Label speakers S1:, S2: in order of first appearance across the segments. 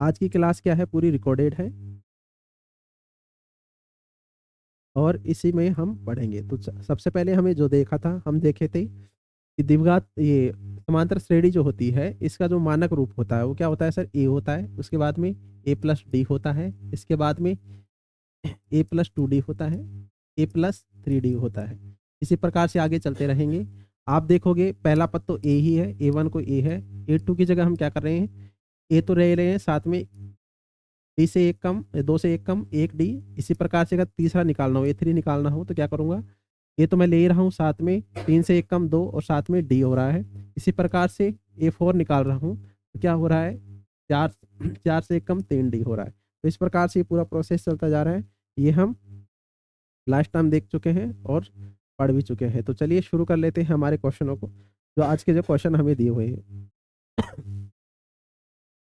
S1: आज की क्लास क्या है, पूरी रिकॉर्डेड है और इसी में हम पढ़ेंगे। तो सबसे पहले हमें जो देखा था, हम देखे थे कि द्विघात ये समांतर श्रेणी जो होती है, इसका जो मानक रूप होता है वो क्या होता है सर, ए होता है। उसके बाद में ए प्लस डी होता है। इसके बाद में ए प्लस टू डी होता है, ए प्लस थ्री डी होता है। इसी प्रकार से आगे चलते रहेंगे। आप देखोगे पहला पद तो ए ही है, ए वन को ए है। ए टू की जगह हम क्या कर रहे हैं, ए तो रह रहे हैं, साथ में डी से एक कम, दो से एक कम एक डी। इसी प्रकार से अगर तीसरा निकालना हो, ए थ्री निकालना हो, तो क्या करूंगा, ये तो मैं ले रहा हूँ साथ में तीन से एक कम दो और साथ में डी हो रहा है। इसी प्रकार से ए फोर निकाल रहा हूँ तो क्या हो रहा है, चार चार से एक कम तीन डी हो रहा है। तो इस प्रकार से ये पूरा प्रोसेस चलता जा रहा है। ये हम लास्ट टाइम देख चुके हैं और पढ़ भी चुके हैं। तो चलिए शुरू कर लेते हैं हमारे क्वेश्चनों को, जो आज के जो क्वेश्चन हमें दिए हुए हैं।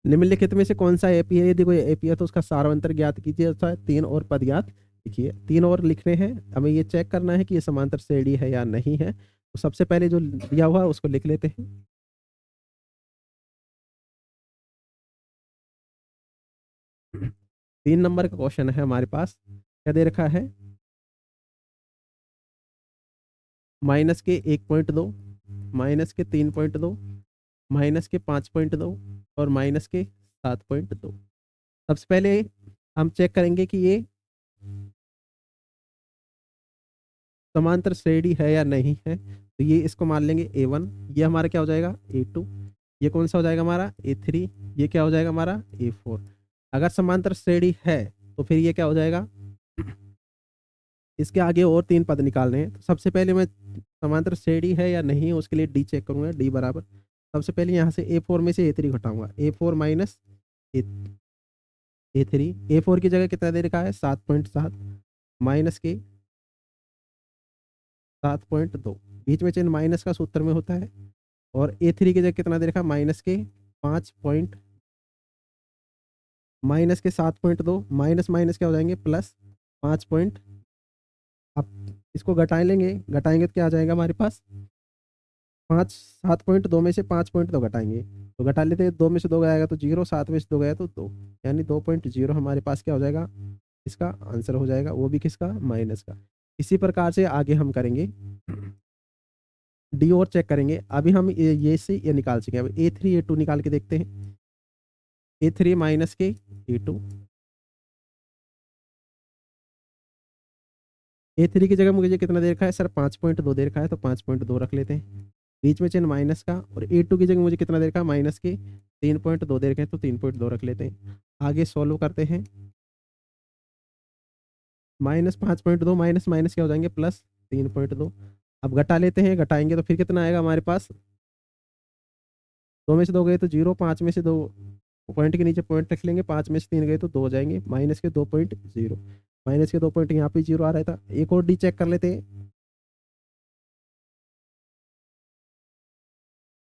S1: निम्नलिखित में से कौन सा एपी है, यदि कोई एपी है तो उसका सारांतर ज्ञात कीजिए अथवा तीन और पद ज्ञात लिखिए। तीन और लिखने हैं, हमें ये चेक करना है कि ये समांतर श्रेणी है या नहीं है। तो सबसे पहले जो दिया हुआ है उसको लिख लेते हैं। 3 नंबर का क्वेश्चन है हमारे पास, क्या दे रखा है, माइनस के 1.2, माइनस के 3.2, माइनस के 5.2 और माइनस के 7.2। सबसे पहले हम चेक करेंगे कि ये समांतर श्रेणी है या नहीं है। तो ये इसको मान लेंगे ए वन, ये हमारा क्या हो जाएगा ए टू, ये कौन सा हो जाएगा हमारा ए थ्री, ये क्या हो जाएगा हमारा ए फोर। अगर समांतर श्रेणी है तो फिर ये क्या हो जाएगा, इसके आगे और तीन पद निकालने हैं। तो सबसे पहले मैं समांतर श्रेणी है या नहीं है उसके लिए डी चेक करूंगा। डी बराबर, सबसे पहले यहाँ से ए फोर में से ए थ्री घटाऊंगा, ए फोर माइनस ए ए थ्री। ए फोर की जगह कितना दे रखा है 7.7, माइनस के 7.2, बीच में चिन्ह माइनस का सूत्र में होता है। और ए थ्री की जगह कितना दे रखा है माइनस के 5 माइनस के 7.2, माइनस माइनस क्या हो जाएंगे प्लस 5 अब इसको घटा लेंगे, घटाएंगे तो क्या आ जाएगा हमारे पास, 7.2 में से 5.2 घटाएंगे तो घटा लेते हैं, 2 में से 2 गया तो जीरो, 7 में से 2 गया तो 2, यानी 2.0 हमारे पास क्या हो जाएगा, इसका आंसर हो जाएगा, वो भी किसका, माइनस का। इसी प्रकार से आगे हम करेंगे, डी और चेक करेंगे। अभी हम ये से ये निकाल चुके हैं, अब ए थ्री ए टू निकाल के देखते हैं। ए थ्री माइनस के ए टू, ए थ्री की जगह मुझे कितना दे रखा है सर 5.2 दे रखा है, तो 5.2 रख लेते हैं, बीच में चिन्ह माइनस का। और ए टू की जगह मुझे कितना दे रखा है माइनस के 3.2 दे रखे हैं, तो 3.2 रख लेते हैं। आगे सॉल्व करते हैं, माइनस 5.2 माइनस माइनस क्या हो जाएंगे प्लस 3.2। अब घटा लेते हैं, घटाएंगे तो फिर कितना आएगा हमारे पास, 2 में से 2 गए तो जीरो, 5 में से 2 पॉइंट के नीचे पॉइंट रख लेंगे, 5 में से 3 गए तो 2 हो जाएंगे, माइनस के 2.0, माइनस के 2 पॉइंट यहाँ पे जीरो आ रहा था। एक और डी चेक कर लेते हैं,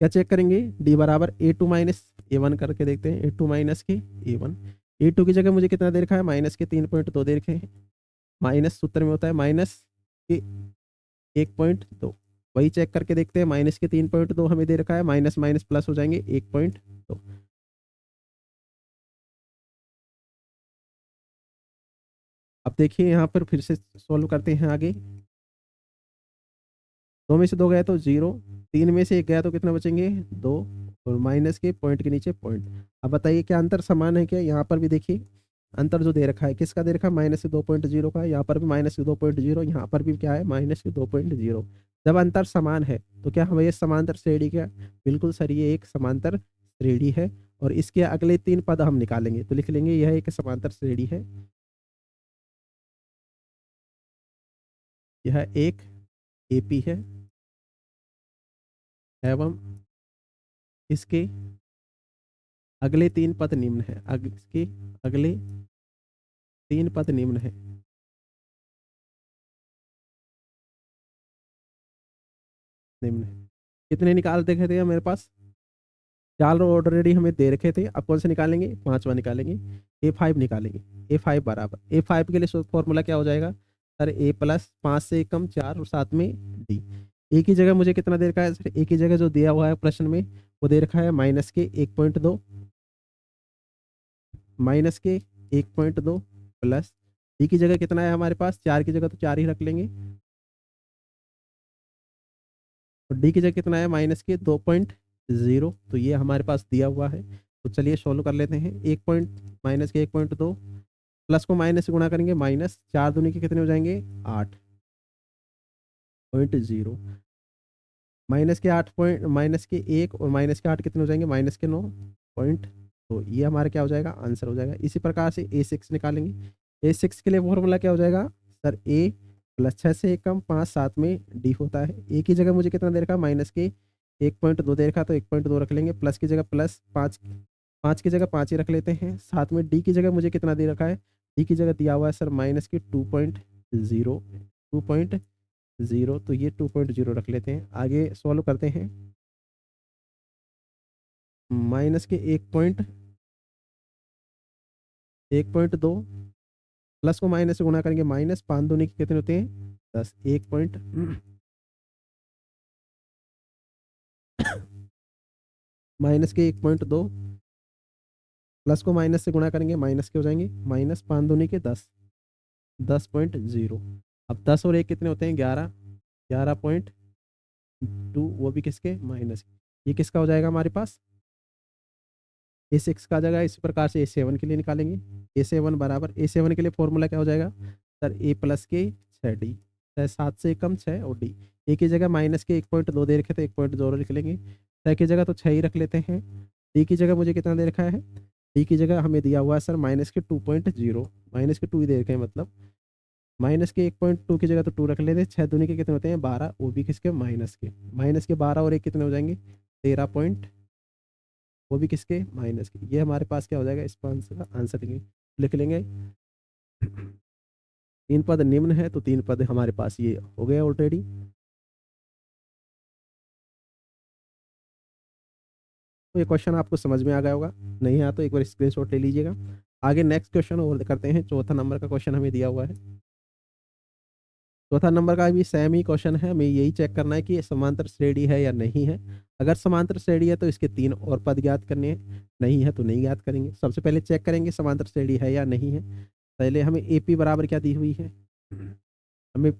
S1: क्या चेक करेंगे, डी बराबर ए टू माइनस ए वन करके देखते हैं। ए टू माइनस के ए वन, ए टू की जगह मुझे कितना दे रखा है माइनस के 3.2 दे रखे हैं, माइनस सूत्र में होता है माइनस के 1.2, वही चेक करके देखते हैं। माइनस के 3.2 हमें दे रखा है, माइनस माइनस प्लस हो जाएंगे 1.2। अब देखिए यहाँ पर फिर से सोल्व करते हैं आगे, 2 में से 2 गया तो जीरो, 3 में से 1 गया तो कितना बचेंगे 2, और माइनस के पॉइंट के नीचे पॉइंट। अब बताइए क्या अंतर समान है क्या, यहाँ पर भी देखिए अंतर जो दे रखा है किसका दे रखा है, माइनस के 2.0 का, यहाँ पर भी माइनस के 2.0, यहाँ पर भी क्या है माइनस के 2.0। जब अंतर समान है तो क्या हमें ये समांतर श्रेणी, क्या बिल्कुल सर ये एक समांतर श्रेणी है। और इसके अगले तीन पद हम निकालेंगे तो लिख लेंगे यह एक समांतर श्रेणी है, यह एक एपी है एवं इसके अगले तीन पद निम्न है, इसके अगले तीन पद निम्न है। निम्न है, कितने निकाल देखे थे मेरे पास, चार ऑलरेडी हमें दे रखे थे, अब कौन से निकालेंगे, पांचवा निकालेंगे, ए फाइव निकालेंगे। ए फाइव बराबर, ए फाइव के लिए फॉर्मूला क्या हो जाएगा सर, ए प्लस 5 से कम 4 और साथ में डी। ए की जगह मुझे कितना दे रखा है सर, ए की जगह जो दिया हुआ है प्रश्न में वो दे रखा है माइनस के 1.2, माइनस के 1.2 प्लस डी की जगह कितना है हमारे पास, 4 की जगह तो 4 ही रख लेंगे, और डी की जगह कितना है माइनस के 2.0, तो ये हमारे पास दिया हुआ है। तो चलिए सॉल्व कर लेते हैं। माइनस के 1.2 प्लस को माइनस से गुणा करेंगे, माइनस 4 दूनी के कितने हो जाएंगे 8.0, माइनस के 8 पॉइंट, माइनस के 1 और माइनस के 8 कितने हो जाएंगे माइनस के 9 पॉइंट। तो ये हमारा क्या हो जाएगा आंसर हो जाएगा। इसी प्रकार से A6 निकालेंगे। A6 के लिए फॉर्मूला क्या हो जाएगा सर, A प्लस 6 से 1 कम 5 साथ में D होता है। A की जगह मुझे कितना दे रखा, माइनस के 1.2 दे रखा, तो 1.2 रख लेंगे, प्लस की जगह प्लस 5, 5 की जगह 5 ही रख लेते हैं, साथ में D की जगह मुझे कितना दे रखा है, D की जगह दिया हुआ है सर माइनस के 2.0, तो ये 2.0 रख लेते हैं। आगे सॉल्व करते हैं। माइनस के 1.2 प्लस को माइनस से गुणा करेंगे, माइनस 5 दूनी के कितने होते हैं 10, 1 पॉइंट माइनस के 1.2 प्लस को माइनस से गुणा करेंगे, माइनस के हो जाएंगे, माइनस 5 दूनी के 10, 10.0। अब 10 और 1 कितने होते हैं 11, 11.2, वो भी किसके माइनस। ये किसका हो जाएगा हमारे पास A6 का आ जाएगा। इसी प्रकार से A7 के लिए निकालेंगे। A7 बराबर, A7 के लिए फॉर्मूला क्या हो जाएगा सर, A प्लस के 6D, 7 से कम 6 और D। ए की जगह माइनस के 1.2 दे रखे, तो 1.2 लिख लेंगे, 6 की जगह तो 6 ही रख लेते हैं। डी की जगह मुझे कितना दे रखा है, डी की जगह हमें दिया हुआ है सर माइनस के 2.0, माइनस के 2 ही दे रखे हैं, मतलब माइनस के 1.2 की जगह तो 2 रख लेते हैं। 6 दूनी के कितने होते हैं 12, वो भी किसके माइनस के 12 और 1 कितने हो जाएंगे 13 पॉइंट, वो भी किसके माइनस के। ये हमारे पास क्या हो जाएगा इस आंसर का आंसर लिख लेंगे। 3 पद निम्न है, तो 3 पद हमारे पास ये हो गए ऑलरेडी। तो ये क्वेश्चन आपको समझ में आ गया होगा, नहीं आया तो एक बार स्क्रीनशॉट ले लीजिएगा। आगे नेक्स्ट क्वेश्चन और करते हैं। चौथा नंबर का क्वेश्चन हमें दिया हुआ है। चौथा नंबर का भी सेम ही क्वेश्चन है, हमें यही चेक करना है कि ये समांतर श्रेणी है या नहीं है। अगर समांतर श्रेणी है तो इसके 3 और पद ज्ञात करने हैं, नहीं है तो नहीं ज्ञात करेंगे। सबसे पहले चेक करेंगे समांतर श्रेणी है या नहीं है। पहले हमें AP बराबर क्या दी हुई है, हमें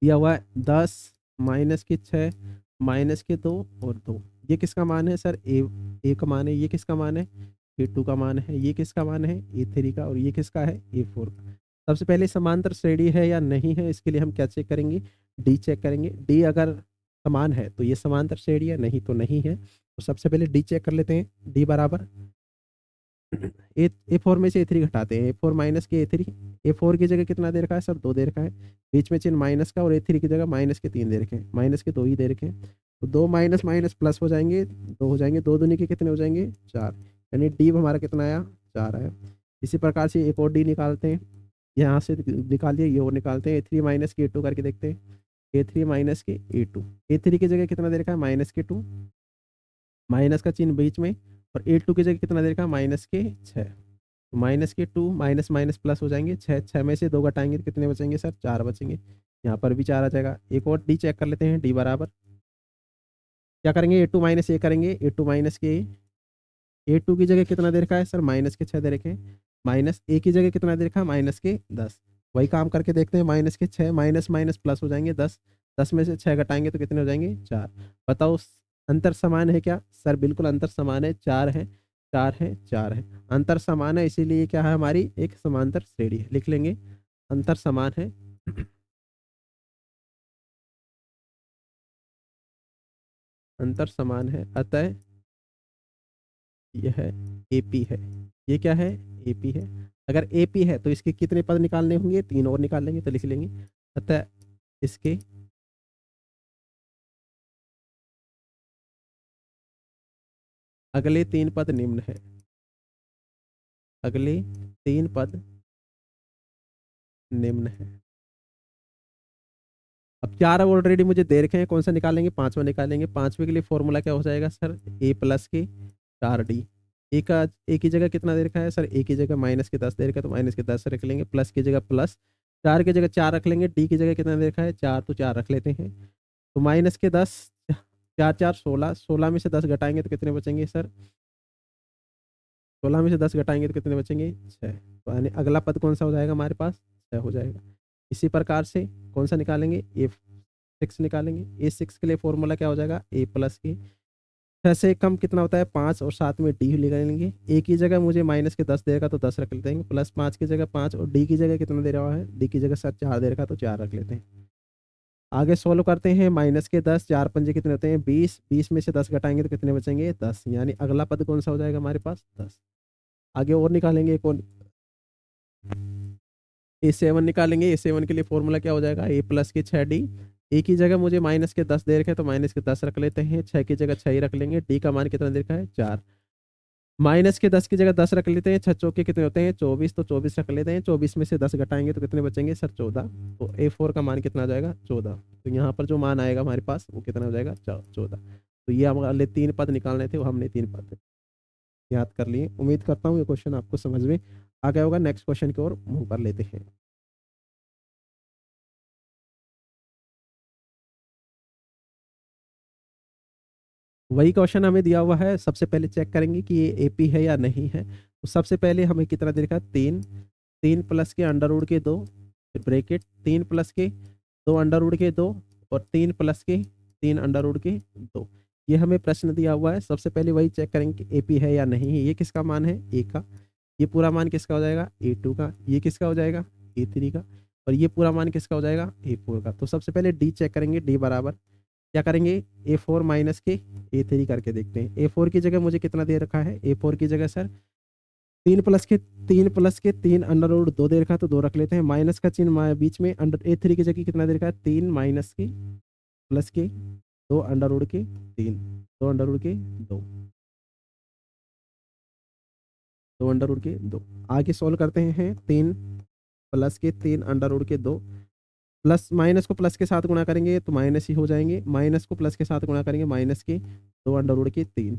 S1: दिया हुआ है 10 माइनस के 6 माइनस के 2 और 2। ये किसका मान है सर, ए का मान है। ये किसका मान है, A2 का मान है। ये किसका मान है A3 का, और ये किसका है A4 का। सबसे पहले समांतर श्रेणी है या नहीं है, इसके लिए हम क्या चेक करेंगे, डी चेक करेंगे। डी अगर समान है तो ये समांतर श्रेणी है, नहीं तो नहीं है। तो सबसे पहले डी चेक कर लेते हैं। डी बराबर A4 में से A3 घटाते हैं, A4 माइनस के A3। A4 की जगह कितना दे रखा है सर 2 दे रखा है, बीच में चिन्ह माइनस का, और A3 की जगह माइनस के 3 दे रखे हैं, माइनस के 2 ही दे रखे हैं। तो 2 माइनस माइनस प्लस हो जाएंगे, 2 हो जाएंगे, 2 दूनी के कितने हो जाएंगे 4, यानी डी हमारा कितना आया 4 आया। इसी प्रकार से एक और डी निकालते हैं, यहाँ से निकालिए, ये और निकालते हैं। A3 माइनस के A2 करके देखते हैं। A3 माइनस के A2, A3 की जगह कितना दे रखा है माइनस के 2, माइनस का चिन्ह बीच में, और A2 की जगह कितना दे रखा है माइनस के 6। तो माइनस के 2 माइनस माइनस प्लस हो जाएंगे, 6 6 में से 2 घटाएंगे तो कितने बचेंगे सर 4 बचेंगे। यहाँ पर भी 4 आ जाएगा। एक और डी चेक कर लेते हैं। डी बराबर क्या करेंगे, A2 माइनस ए करेंगे, A2 माइनस के A2 की जगह कितना दे रखा है सर माइनस के 6 दे रखे हैं, माइनस ए की जगह कितना दे रखा है माइनस के 10। वही काम करके देखते हैं, माइनस के 6 माइनस माइनस प्लस हो जाएंगे 10, 10 में से 6 घटाएंगे तो कितने हो जाएंगे 4। बताओ अंतर समान है क्या सर, बिल्कुल अंतर समान है, 4 है 4 है 4 है, अंतर समान है, इसीलिए क्या है हमारी एक समांतर श्रेणी है। लिख लेंगे अंतर समान है अंतर समान है, अतः यह AP है। ये क्या है AP है। अगर AP है तो इसके कितने पद निकालने होंगे, 3 और निकाल लेंगे, तो लिख लेंगे अतः इसके अगले 3 पद निम्न है। अगले 3 पद निम्न है। अब 4 ऑलरेडी मुझे दे रखे हैं, कौन सा निकालेंगे, पांचवा निकालेंगे। पांचवे के लिए फॉर्मूला क्या हो जाएगा सर, A प्लस के 4D। ए की जगह कितना दे रखा है सर, ए की जगह माइनस के 10 दे रखा है, तो माइनस के 10 रख लेंगे, प्लस की जगह प्लस, 4 की जगह 4 रख लेंगे, डी की जगह कितना दे रखा है 4, तो 4 रख लेते हैं। तो माइनस के 10, 4 4 16, 16 में से 10 घटाएंगे तो कितने बचेंगे सर 16 में से 10 घटाएंगे तो कितने बचेंगे? 6। तो यानी अगला पद कौन सा हो जाएगा हमारे पास? 6 हो जाएगा। इसी प्रकार से कौन सा निकालेंगे? A6 निकालेंगे। A6 के लिए फॉर्मूला क्या हो जाएगा? A प्लस के 6 से कम कितना होता है? 5 और साथ में डी निकालेंगे। ए की जगह मुझे माइनस के 10 दे रखा तो 10 रख लेते हैं, प्लस 5 की जगह 5 और डी की जगह कितना दे रहा है? डी की जगह सर 4 दे रखा तो 4 रख लेते हैं। आगे सोल्व करते हैं। माइनस के 10, 4 पंजे कितने होते हैं? 20। 20 में से 10 घटाएंगे तो कितने बचेंगे? 10। यानी अगला पद कौन सा हो जाएगा हमारे पास? 10। आगे और निकालेंगे एक और। A7 निकालेंगे। A7 के लिए फॉर्मूला क्या हो जाएगा? A प्लस के 6D। ए की जगह मुझे माइनस के 10 दे रखे हैं तो माइनस के 10 रख लेते हैं। 6 की जगह 6 ही रख लेंगे। डी का मान कितना दे रखा है? 4। माइनस के 10 की जगह 10 रख लेते हैं। 6 चौके कितने होते हैं? 24। तो 24 रख लेते हैं। 24 में से 10 घटाएंगे तो कितने बचेंगे सर? 14। तो A4 का मान कितना आ जाएगा? 14। तो यहाँ पर जो मान आएगा हमारे पास वो कितना हो जाएगा? 14। तो ये हमारे 3 पद निकालने थे, वो हमने 3 पद याद कर लिए। उम्मीद करता हूँ ये क्वेश्चन आपको समझ में आ गया होगा। नेक्स्ट क्वेश्चन की ओर मूव कर लेते हैं। वही क्वेश्चन हमें दिया हुआ है। सबसे पहले चेक करेंगे कि ये एपी है या नहीं है। तो सबसे पहले हमें कितना दे रखा है? 3। 3 प्लस के अंडर रूट के 2, फिर ब्रैकेट 3 प्लस के 2 अंडर रूट के 2 और 3 प्लस के 3 अंडर रूट के 2। ये हमें प्रश्न दिया हुआ है। सबसे पहले वही चेक करेंगे कि एपी है या नहीं है। ये किसका मान है? ए का। ये पूरा मान किसका हो जाएगा? A2 का। ये किसका हो जाएगा? A3 का। और ये पूरा मान किसका हो जाएगा? A4 का। तो सबसे पहले डी चेक करेंगे। डी बराबर क्या करेंगे? A4 माइनस के A3 करके देखते हैं। A4 की जगह मुझे कितना दे रखा है? A4 की जगह सर 3 प्लस के 3 अंडर रूट 2 दे रखा है तो 2 रख लेते हैं। माइनस का चिन्ह बीच में। अंडर A3 की जगह कितना दे रखा है? 3 माइनस के प्लस के 2 अंडर रूट के 3, 2 अंडर रूट के 2, 2 अंडर रूट के 2। आगे सोल्व करते हैं। 3 प्लस के 3 अंडर रूट के 2, प्लस माइनस को प्लस के साथ गुणा करेंगे तो माइनस ही हो जाएंगे। माइनस को प्लस के साथ गुणा करेंगे माइनस के 2 अंडर रूट के 3।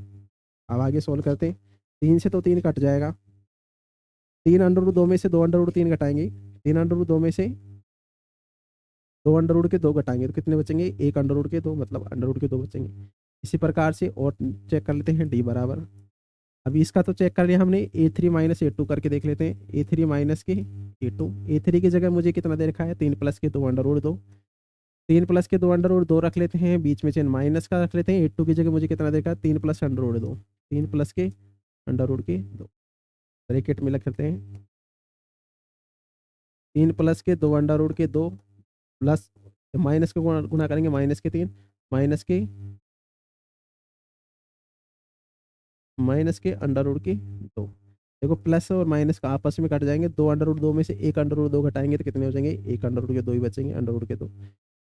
S1: अब आगे सोल्व करते हैं। 3 से तो 3 कट जाएगा। 3 अंडर रूट 2 में से 2 अंडर रूट 3 घटाएंगे। 3 अंडर रूट 2 में से 2 अंडर रूट के 2 घटाएंगे तो कितने बचेंगे? 1 अंडर रूट के 2, मतलब अंडर रूट के 2 बचेंगे। इसी प्रकार से और चेक कर लेते हैं। डी बराबर, अभी इसका तो चेक कर लिया हमने। A3 माइनस A2 करके देख लेते हैं। A3 माइनस के A2। A3 की जगह मुझे कितना दे रखा है? 3 प्लस के 2 अंडर रूट 2। 3 प्लस के 2 अंडर रूट 2 रख लेते हैं। बीच में चिन्ह माइनस का रख लेते हैं। A2 की जगह मुझे कितना दे रखा है? 3 प्लस अंडर रूट 2। 3 प्लस के अंडर रूट के 2 ब्रैकेट में लिख लेते हैं। 3 प्लस के 2 अंडर रूट के 2 प्लस माइनस के गुणा करेंगे माइनस के 3, माइनस के अंडर रूट के 2। देखो प्लस और माइनस का आपस में कट जाएंगे। 2 अंडर रूट 2 में से 1 अंडर रूट 2 घटाएंगे तो कितने हो जाएंगे? 1 अंडर रूट के 2 ही बचेंगे, अंडर रूट के 2।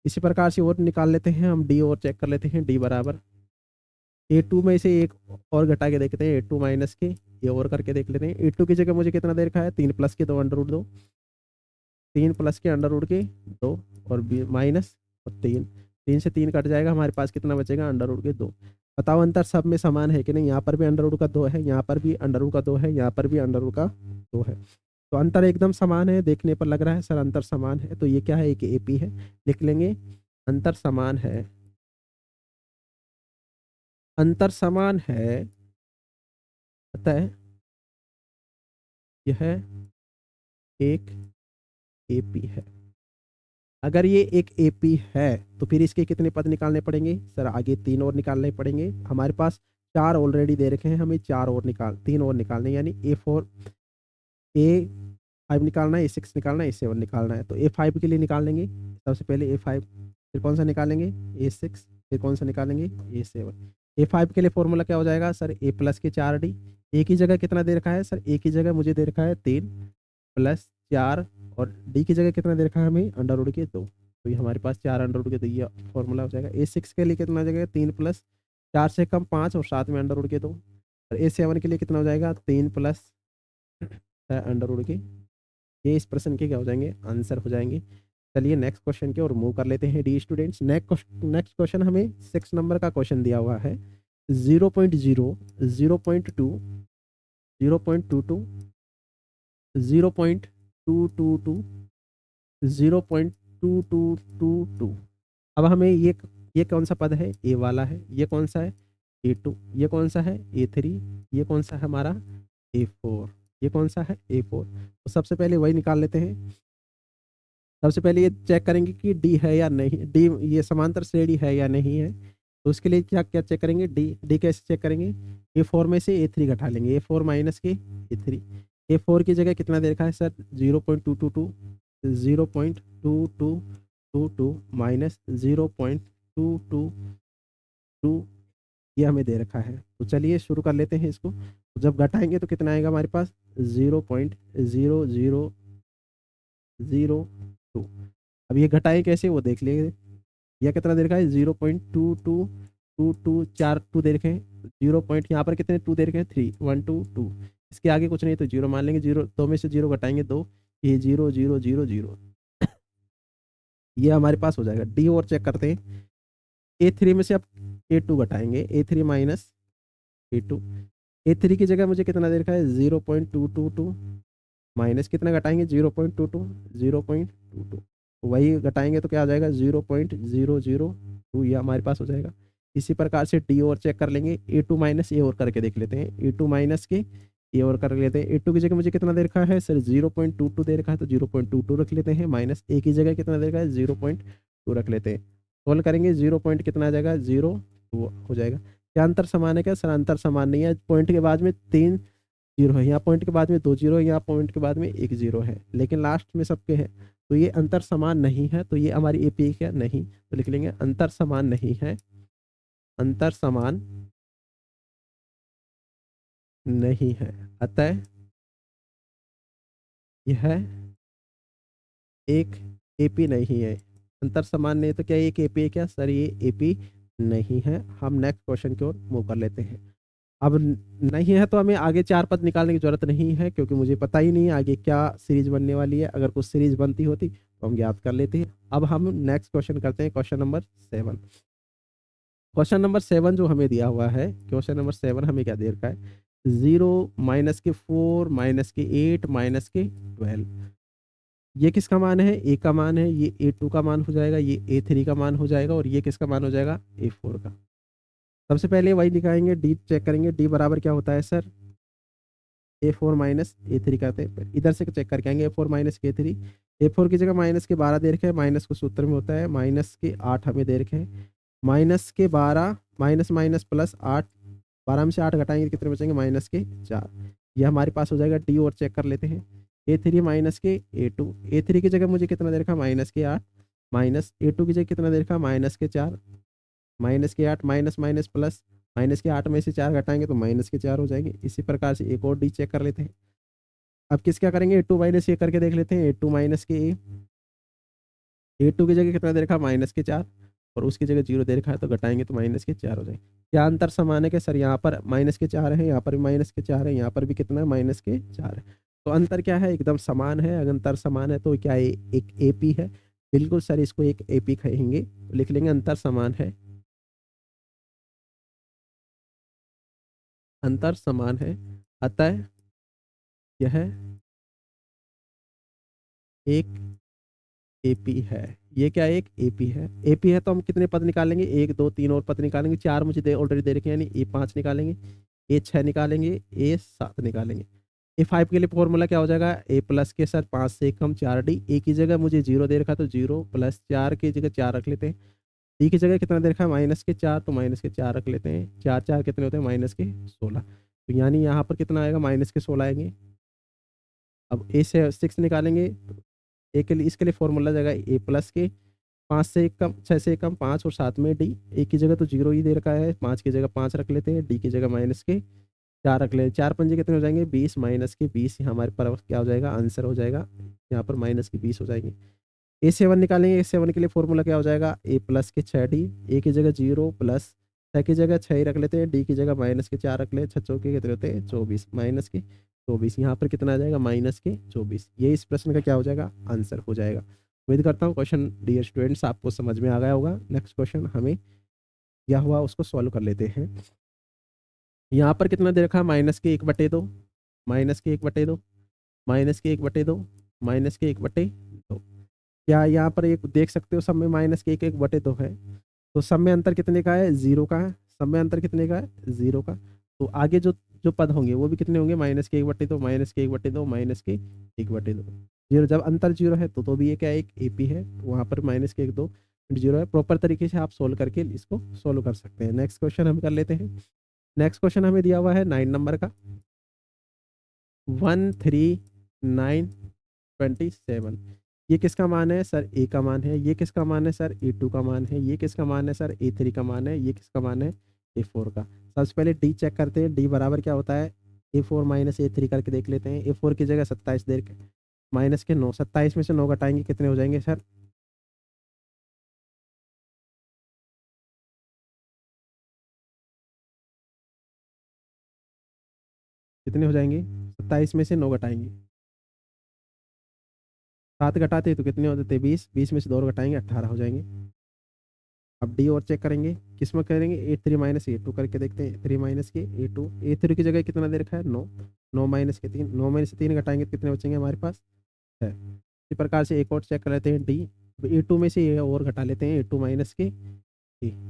S1: इसी प्रकार से और निकाल लेते हैं हम। डी और चेक कर लेते हैं। डी बराबर A2 में से एक और घटा के देखते हैं। A2 माइनस के ये और करके देख लेते हैं। A2 की जगह मुझे कितना दे रखा है? 3 प्लस के 2 अंडर रूट 2, 3 प्लस के अंडर रूट के 2 और माइनस और 3। 3 से 3 कट जाएगा, हमारे पास कितना बचेगा? अंडर रूट के 2। बताओ अंतर सब में समान है कि नहीं? यहाँ पर भी अंडर रूट का 2 है, यहाँ पर भी अंडर रूट का 2 है, यहाँ पर भी अंडर रूट का 2 है। तो अंतर एकदम समान है। देखने पर लग रहा है सर अंतर समान है, तो ये क्या है? एक एपी है। लिख लेंगे अंतर समान है। अंतर समान है, अतः यह एक एपी है। अगर ये एक एपी है तो फिर इसके कितने पद निकालने पड़ेंगे सर? आगे 3 और निकालने पड़ेंगे। हमारे पास 4 ऑलरेडी दे रखे हैं, हमें 3 और निकालने, यानी A5 निकालना है, A6 निकालना है, A7 निकालना है। तो A5 के लिए निकाल लेंगे सबसे पहले A5, फिर कौन सा निकालेंगे? A6, फिर कौन सा निकालेंगे? A7। A5 के लिए फॉर्मूला क्या हो जाएगा सर? A प्लस के 4D। ए की जगह कितना दे रखा है सर? ए की जगह मुझे दे रखा है 3 प्लस 4 और डी की जगह कितना दे रखा है हमें? अंडर रूट के 2। तो ये हमारे पास 4 अंडर रूट के 2 ये फॉर्मूला हो जाएगा। A6 के लिए कितना हो जाएगा? 3 प्लस 4 से कम 5 और साथ में अंडर रूट के 2। और A7 के लिए कितना हो जाएगा? 3 प्लस अंडर रूट के। ये इस प्रश्न के क्या हो जाएंगे? आंसर हो जाएंगे। चलिए नेक्स्ट क्वेश्चन की ओर मूव कर लेते हैं डी स्टूडेंट्स। नेक्स्ट क्वेश्चन हमें 6 नंबर का क्वेश्चन दिया हुआ है। 0.0, 0.2, 0.22, 0.222, 0.2222। अब हमें ये कौन सा पद है? ए वाला है। ये कौन सा है? A2। ये कौन सा है? A3। ये कौन सा है हमारा? A4, ये कौन सा है A4। तो सबसे पहले वही निकाल लेते हैं। सबसे पहले ये चेक करेंगे कि डी है या नहीं, डी ये समांतर श्रेणी है या नहीं है। तो उसके लिए क्या क्या चेक करेंगे, डी डी कैसे चेक करेंगे, A4 में से A3 घटा लेंगे, A4 माइनस के A3। A4 की जगह कितना दे रखा है सर, 0.222, 0.2222 माइनस 0.222, ये हमें दे रखा है। तो चलिए शुरू कर लेते हैं इसको। तो जब घटाएंगे तो कितना आएगा हमारे पास, 0.0002। अब ये घटाएं कैसे वो देख लेंगे। यह कितना दे रखा है, 0.2222, 4 2 दे रखे हैं, 0 पॉइंट यहाँ पर कितने 2 दे रखे हैं, 3 1 2 2। इसके आगे कुछ नहीं तो जीरो मान लेंगे, जीरो दो में से जीरो घटाएंगे दो, ये 0 0 0 0। ये हमारे पास हो जाएगा। डी और चेक करते हैं। A3 में से अब A2 घटाएंगे, A3 माइनस A2। A3 की जगह मुझे कितना दे रखा है, 0.222 माइनस कितना घटाएंगे, 0.22, 0.22 वही घटाएंगे तो क्या आ जाएगा, 0.002, ये हमारे पास हो जाएगा। इसी प्रकार से डी और चेक कर लेंगे, A2 माइनस ए और करके देख लेते हैं, A2 माइनस के ए और कर लेते हैं। A2 की जगह मुझे कितना दे रखा है सर, 0.22 दे रखा है, तो 0.22 रख लेते हैं, माइनस ए की जगह कितना दे रखा है, 0.2 रख लेते हैं। सोल्व करेंगे, 0 पॉइंट कितना आ जाएगा, 0 हो जाएगा। क्या अंतर समान है, क्या सर अंतर समान नहीं है, पॉइंट के बाद में 3 जीरो है, यहाँ पॉइंट के बाद में 2 जीरो है, यहाँ पॉइंट के बाद में 1 जीरो है, लेकिन लास्ट में सबके है। तो ये अंतर समान नहीं है, तो ये हमारी एपी क्या नहीं, तो लिख लेंगे अंतर समान नहीं है, अंतर समान नहीं है, अतः यह एक एपी नहीं है। अंतर समान नहीं है तो क्या एक एपी है, क्या सर ये एपी नहीं है। हम नेक्स्ट क्वेश्चन की ओर मूव कर लेते हैं। अब नहीं है तो हमें आगे 4 पद निकालने की जरूरत नहीं है, क्योंकि मुझे पता ही नहीं है आगे क्या सीरीज बनने वाली है। अगर कुछ सीरीज बनती होती तो हम याद कर लेते हैं। अब हम नेक्स्ट क्वेश्चन करते हैं, क्वेश्चन नंबर 7। क्वेश्चन नंबर 7 जो हमें दिया हुआ है, क्वेश्चन नंबर 7 हमें क्या दे रखा है, 0 माइनस के 4 माइनस के 8 माइनस के 12। ये किसका मान है, ए का मान है, ये A2 का मान हो जाएगा, ये A3 का मान हो जाएगा, और ये किसका मान हो जाएगा, A4 का। सबसे पहले वही दिखाएंगे, डी चेक करेंगे, डी बराबर क्या होता है सर, A4 माइनस A3 करते हैं। इधर से चेक करके आएंगे, A4 माइनस के A3। A4 की जगह माइनस के 12 दे रखे हैं, माइनस को सूत्र में होता है, माइनस के 8 हमें दे रखे हैं, माइनस के 12 माइनस माइनस प्लस 8, 12 में से 8 घटाएंगे तो कितने बचेंगे, माइनस के 4। ये हमारे पास हो जाएगा। डी और चेक कर लेते हैं, A3 माइनस के A2। A3 की जगह मुझे कितना दे रखा, माइनस के 8, माइनस A2 की जगह कितना दे रखा, माइनस के 4, माइनस के 8 माइनस माइनस प्लस, माइनस के 8 में से 4 घटाएंगे तो माइनस के 4 हो जाएंगे। इसी प्रकार से एक और डी चेक कर लेते हैं। अब किस क्या करेंगे, A2 माइनस ए करके देख लेते हैं, A2 माइनस के ए। A2 की जगह कितना दे रखा, माइनस के 4, और उसकी जगह 0 दे रखा है, तो घटाएंगे तो माइनस के 4 हो जाएंगे। क्या अंतर समान है, कि सर यहाँ पर माइनस के 4 है, यहाँ पर भी माइनस के 4 है, यहाँ पर भी कितना है, माइनस के 4 है। तो अंतर क्या है, एकदम समान है। अगर अंतर समान है तो क्या एक एपी है, बिल्कुल सर इसको एक एपी कहेंगे। तो लिख लेंगे अंतर समान है, अंतर समान है, अतः यह एक एपी है। ये क्या एक एपी है, एपी है तो हम कितने पद निकालेंगे, 1 2 3 और पद निकालेंगे। 4 मुझे दे ऑलरेडी दे रखे हैं, यानी A5 निकालेंगे, A6 निकालेंगे, A7 निकालेंगे। A5 के लिए फॉर्मूला क्या हो जाएगा, A प्लस के सर 5 से कम 4D। ए की जगह मुझे 0 दे रखा तो 0 प्लस 4 की जगह 4 रख लेते हैं। डी की जगह कितना दे रखा है, माइनस के 4, तो माइनस के 4 रख लेते हैं। 4 4 कितने होते हैं, माइनस के 16। तो यानी यहाँ पर कितना आएगा, माइनस के 16 आएंगे। अब ए से 6 निकालेंगे, ए के लिए इसके लिए फॉर्मूला जाएगा A प्लस के 5 से कम 6 से कम 5 और साथ में डी। ए की जगह तो 0 ही दे रखा है, 5 की जगह 5 रख लेते हैं, डी की जगह माइनस के 4 रख लेते हैं। 4 पंजे कितने हो जाएंगे, 20, माइनस के 20 हमारे पर क्या हो जाएगा, आंसर हो जाएगा। यहाँ पर माइनस के 20 हो जाएंगे। A7 निकालेंगे, A7 के लिए फॉर्मूला क्या हो जाएगा, A प्लस के 6D। ए की जगह 0 प्लस 6 की जगह 6 ही रख लेते हैं, डी की जगह माइनस के 4 रख ले, 6 चौके कितने होते हैं, 24, माइनस के 24। यहाँ पर कितना आ जाएगा, माइनस के 24। ये इस प्रश्न का क्या हो जाएगा, आंसर हो जाएगा। उम्मीद करता हूँ क्वेश्चन डियर स्टूडेंट्स आपको समझ में आ गया होगा। नेक्स्ट क्वेश्चन हमें क्या हुआ उसको सॉल्व कर लेते हैं। यहाँ पर कितना दे रखा है, माइनस के 1/2, माइनस के 1/2, माइनस के 1/2, माइनस के 1/2। क्या यहाँ पर एक देख सकते हो, सब में माइनस के 1/2 है, तो सब में अंतर कितने का है, 0 का है। सब में अंतर कितने का है, 0 का। तो आगे जो जो पद होंगे वो भी कितने होंगे, -1/2, -1/2, -1/2। जीरो, जब अंतर जीरो है तो भी ये क्या है, एक एपी है, वहाँ पर -1/2 जीरो है। प्रॉपर तरीके से आप सोल्व करके इसको सोल्व कर सकते हैं। नेक्स्ट क्वेश्चन हम कर लेते हैं। नेक्स्ट क्वेश्चन हमें दिया हुआ है 9 नंबर का, 13927। ये किसका मान है सर, ए का मान है। ये किसका मान है सर, ए2 का मान है। ये किसका मान है सर, ए3 का मान है। ये किसका मान है, ए4 का। सबसे पहले डी चेक करते हैं, डी बराबर क्या होता है, ए4 माइनस ए3 करके देख लेते हैं। ए4 की जगह 27 देर के माइनस के 9, 27 में से 9 घटाएंगे कितने हो जाएंगे सर, कितने हो जाएंगे, 27 में से 9 घटाएंगे, 7 घटाते तो कितने हो जाते, 20, 20 में से 2 घटाएंगे 18 हो जाएंगे। अब डी और चेक करेंगे, किस में करेंगे, ए3 माइनस ए2 करके देखते हैं। 3 माइनस के ए2, ए3 की जगह कितना दे रखा है, 9, 9 माइनस के 3, 9 में से 3 घटाएंगे तो कितने बचेंगे हमारे पास, है। इसी प्रकार से एक और चेक कर लेते हैं, डी। ए2 में से ये और घटा लेते हैं, ए2 माइनस के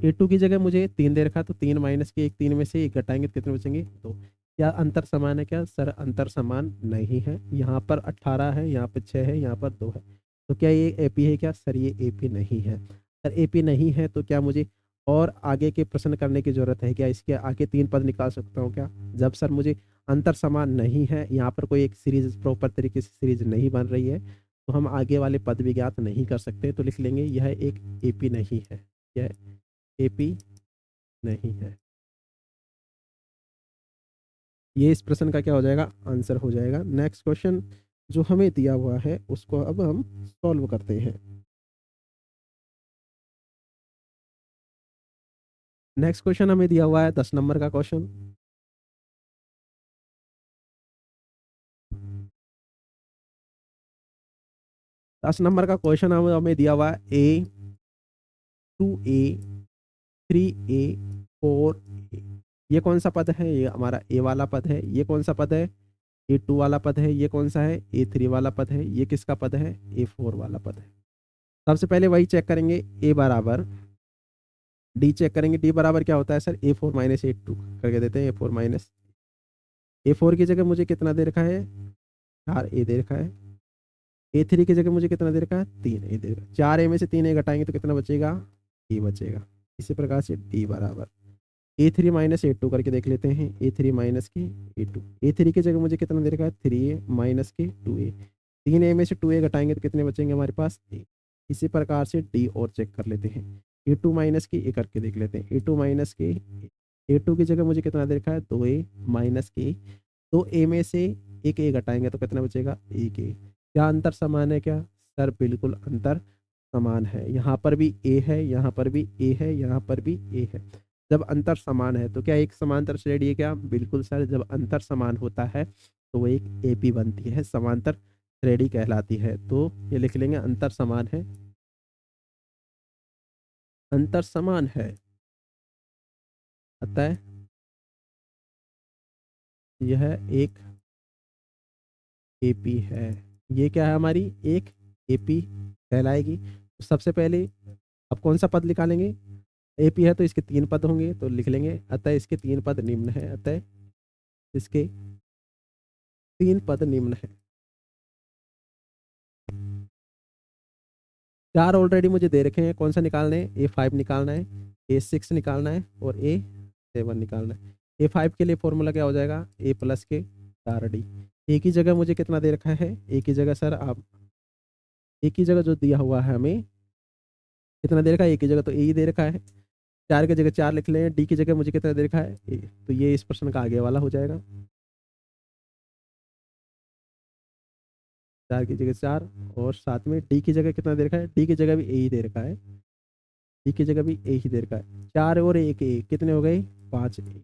S1: ए2 की जगह मुझे 3 दे रखा, तो 3 माइनस के एक, 3 में से एक घटाएंगे तो कितने बचेंगे, 2। क्या अंतर समान है क्या सर, अंतर समान नहीं है। यहाँ पर 18 है, यहाँ पर 6 है, यहाँ पर 2 है। तो क्या ये एपी है क्या सर, ये एपी नहीं है। सर एपी नहीं है तो क्या मुझे और आगे के प्रश्न करने की जरूरत है क्या, इसके आगे 3 पद निकाल सकता हूँ क्या। जब सर मुझे अंतर समान नहीं है, यहाँ पर कोई एक सीरीज प्रॉपर तरीके से सीरीज नहीं बन रही है, तो हम आगे वाले पद भी ज्ञात नहीं कर सकते। तो लिख लेंगे यह एक एपी नहीं है, यह एपी नहीं है। ये इस प्रश्न का क्या हो जाएगा, आंसर हो जाएगा। नेक्स्ट क्वेश्चन जो हमें दिया हुआ है उसको अब हम सॉल्व करते हैं। नेक्स्ट क्वेश्चन हमें दिया हुआ है 10 नंबर का क्वेश्चन। 10 नंबर का क्वेश्चन हमें दिया हुआ है, A2A 3A 4A। ये कौन सा पद है, ये हमारा ए वाला पद है। ये कौन सा पद है, ए2 वाला पद है। ये कौन सा है, ए3 वाला पद है। ये किसका पद है, ए4 वाला पद है। सबसे पहले वही चेक करेंगे, ए बराबर डी चेक करेंगे। डी बराबर क्या होता है सर, ए4 माइनस ए2 करके देते हैं। ए4 माइनस ए4 की जगह मुझे कितना दे रखा है, 4 ए दे रखा है। ए3 की जगह मुझे कितना दे रखा है, 3 ए दे रखा है। 4 ए में से 3 ए घटाएंगे तो कितना बचेगा, ए बचेगा। इसी प्रकार से डी बराबर ए3 माइनस ए2 करके देख लेते हैं। ए3 माइनस के ए2, ए3 की जगह मुझे कितना दे रखा है, 3 ए माइनस के 2 ए। 3 ए में से 2 ए घटाएंगे तो कितने बचेंगे हमारे पास, ए। इसी प्रकार से डी और चेक कर लेते हैं। ए2 माइनस के ए करके देख लेते हैं। ए2 माइनस के ए2 की जगह मुझे कितना दे रखा है, 2 ए माइनस के 2 ए में से एक ए घटाएंगे तो कितना बचेगा, 1 ए। क्या अंतर समान है क्या सर, बिल्कुल अंतर समान है। यहाँ पर भी ए है, यहाँ पर भी ए है, यहाँ पर भी ए है। जब अंतर समान है तो क्या एक समांतर श्रेणी है क्या, बिल्कुल सर। जब अंतर समान होता है तो वो एक एपी बनती है, समांतर श्रेणी कहलाती है। तो ये लिख लेंगे, अंतर समान है, अंतर समान है, अतः यह एक एपी है। ये क्या है, हमारी एक एपी कहलाएगी। तो सबसे पहले अब कौन सा पद निकालेंगे, एपी है तो इसके 3 पद होंगे, तो लिख लेंगे अतः इसके 3 पद निम्न है। अतः इसके 3 पद निम्न है। 4 ऑलरेडी मुझे दे रखे हैं, कौन सा निकालना है, ए5 निकालना है, ए6 निकालना है और ए7 निकालना है। ए5 के लिए फॉर्मूला क्या हो जाएगा, ए प्लस के 4 डी। ए की जगह मुझे कितना दे रखा है, ए की जगह सर आप ए की जगह जो दिया हुआ है हमें कितना दे रखा है, ए की जगह तो ए ही दे रखा है। 4 की जगह 4 लिख लें। डी की जगह मुझे कितना दे रखा है, ए। तो ये इस प्रश्न का आगे वाला हो जाएगा। 4 की जगह 4 और साथ में डी की जगह कितना दे रखा है, डी की जगह भी ए ही दे रखा है। डी की जगह भी ए ही दे रखा है। 4 और एक ए कितने हो गए, 5 ए।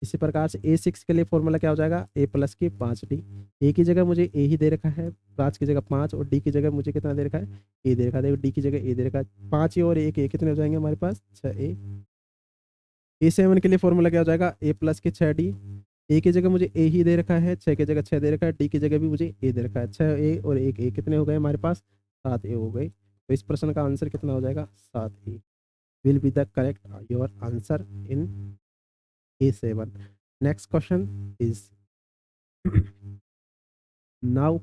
S1: इसी प्रकार से ए6 के लिए फॉर्मूला क्या हो जाएगा, ए प्लस की 5 डी। ए की जगह मुझे ए ही दे रखा है, 5 की जगह 5 और डी की जगह मुझे कितना दे रखा है, ए दे रखा है। देखो डी की जगह ए दे रखा है, 5 ए और एक ए कितने हो जाएंगे हमारे पास, 6 ए। ए7 के लिए फॉर्मूला क्या हो जाएगा, ए प्लस के 6 डी। ए की जगह मुझे ए ही दे रखा है, 6 की जगह 6 दे रखा है। डी की जगह भी मुझे ए दे रखा है, 6 ए और एक ए कितने हो गए हमारे पास, 7 ए हो गए। तो इस प्रश्न का आंसर कितना हो जाएगा, 7 a will be the correct your answer in ए7। Next question is now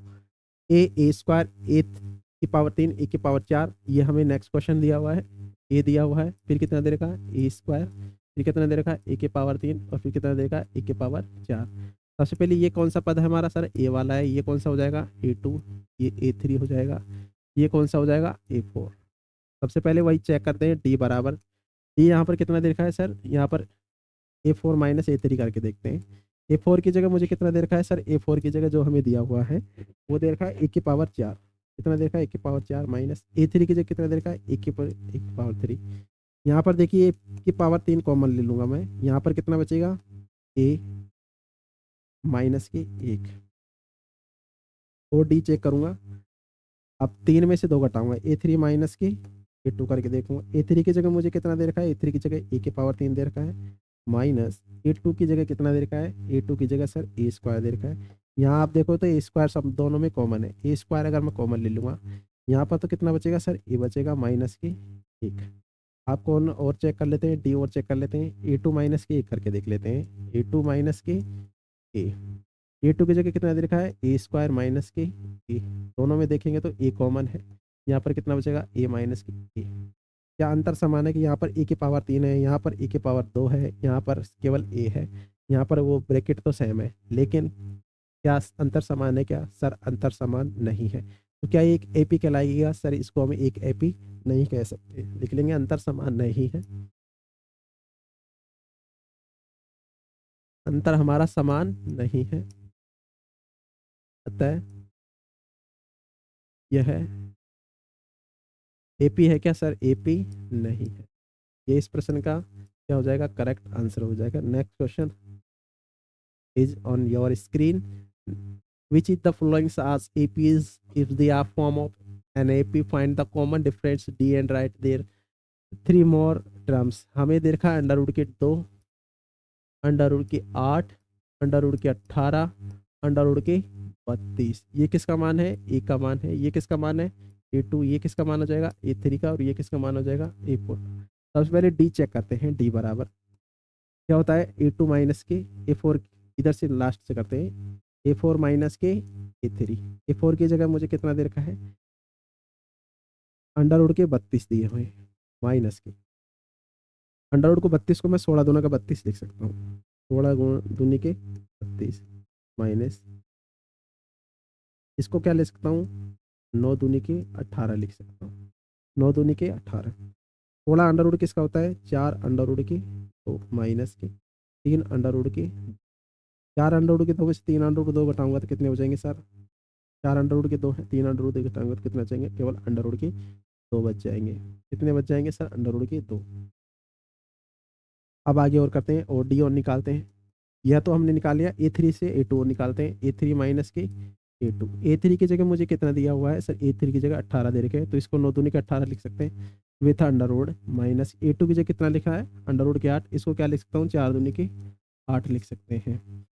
S1: a square a की पावर 3 ए की पावर 4, ये हमें नेक्स्ट क्वेश्चन दिया हुआ है। ए दिया हुआ है, फिर कितना दे रखा है ए स्क्वायर, फिर कितना दे रखा है ए की पावर 3 और फिर कितना दे रखा है ए की पावर 4। सबसे पहले ये कौन सा पद है हमारा सर, ए वाला है, ये कौन सा हो जाएगा ए2, ये ए3 हो जाएगा, ये कौन सा हो जाएगा ए4। सबसे पहले वही चेक करते हैं डी बराबर, डी यहाँ पर कितना दे रखा है सर, यहाँ पर ए4 माइनस ए3 करके देखते हैं। ए4 की जगह मुझे कितना दे रखा है सर, ए4 की जगह जो हमें दिया हुआ है वो दे रखा है ए की पावर 4, कितना दे रखा है ए की पावर 4 माइनस ए3 की जगह कितना दे रखा है ए की पावर 3। यहाँ पर देखिए ए की पावर 3 कॉमन ले लूंगा मैं, यहाँ पर कितना बचेगा ए माइनस के 1 और डी चेक करूंगा। अब 3 में से 2 घटाऊंगा, ए3 माइनस के ए2 करके देखूंगा। ए3 की जगह मुझे कितना दे रखा है, ए3 की जगह ए की पावर 3 दे रखा है माइनस ए2 की जगह कितना दे रखा है, ए2 की जगह सर ए स्क्वायर दे रखा है। यहाँ आप देखो तो ए स्क्वायर सब दोनों में कॉमन है, ए स्क्वायर अगर मैं कॉमन ले लूँगा यहाँ पर तो कितना बचेगा सर, ए बचेगा माइनस के 1। आप कौन और चेक कर लेते हैं, डी और चेक कर लेते हैं, ए2 माइनस के 1 करके देख लेते हैं, ए2 माइनस के ए, ए2 की जगह कितना दे रखा है ए स्क्वायर माइनस के ए, दोनों में देखेंगे तो ए कॉमन है, यहाँ पर कितना बचेगा ए माइनस के ए। क्या अंतर समान है कि यहाँ पर ए की पावर 3 है, यहाँ पर ए की पावर 2 है, यहाँ पर केवल ए है, यहाँ पर वो ब्रैकेट तो सेम है, लेकिन क्या अंतर समान है, क्या सर अंतर समान नहीं है। तो क्या ये एक एपी कहलाएगा सर, इसको हम एक एपी नहीं कह सकते, लिख लेंगे अंतर समान नहीं है, अंतर हमारा समान नहीं है, अतः यह एपी है क्या सर, एपी नहीं है। ये इस प्रश्न का क्या हो जाएगा, करेक्ट आंसर हो जाएगा। Next question is on your screen. Which is the following as APs if they are form of an AP, find the common difference D and write there 3 more terms। हमें दे रखा है under root के 2, under root के 8, under root के 18, under root के 32। ये किसका मान है, ए का मान है, ये किसका मान है ए2, ये किसका मान हो जाएगा ए3 का, और ये किसका मान हो जाएगा ए4। सबसे पहले डी चेक करते हैं, डी बराबर क्या होता है ए2 माइनस के ए4, इधर से लास्ट से करते हैं ए4 माइनस के ए3। ए4 की जगह मुझे कितना दे रखा है अंडर रूट के 32 दिए हुए माइनस के, अंडर रूट को 32 को मैं 16 दूना का 32 लिख सकता हूँ, 16 दूनी के 32 माइनस इसको क्या ले सकता हूँ 9 दूनी के 18 लिख सकता हूँ, 9 दूनी के 18। 16 अंडर रूट किसका होता है 4 अंडर रूट के 2 माइनस के 3 अंडर रूट के 4 अंडर रूट के 2 में से 3 अंडर रूट 2 घटाऊंगा तो कितने हो जाएंगे सर, 4 अंडर रूट के 2 है, 3 अंडर रूट घटाऊंगा तो कितने बचेंगे, केवल अंडर रूट के 2 बच जाएंगे। कितने बच जाएंगे सर, अंडर रूट के 2। अब आगे और करते हैं और डी और निकालते हैं। यह तो हमने निकाल लिया, ए3 से ए2 और निकालते हैं, ए3 माइनस के ए2। ए3 की जगह मुझे कितना दिया हुआ है सर, ए3 की जगह 18 दे रखे हैं, तो इसको 9 दूनी के 18 लिख सकते हैं with under root minus a की जगह कितना लिखा है अंडर रूट के 8, इसको क्या लिख सकता हूँ 4 दूनी के 8 लिख सकते हैं।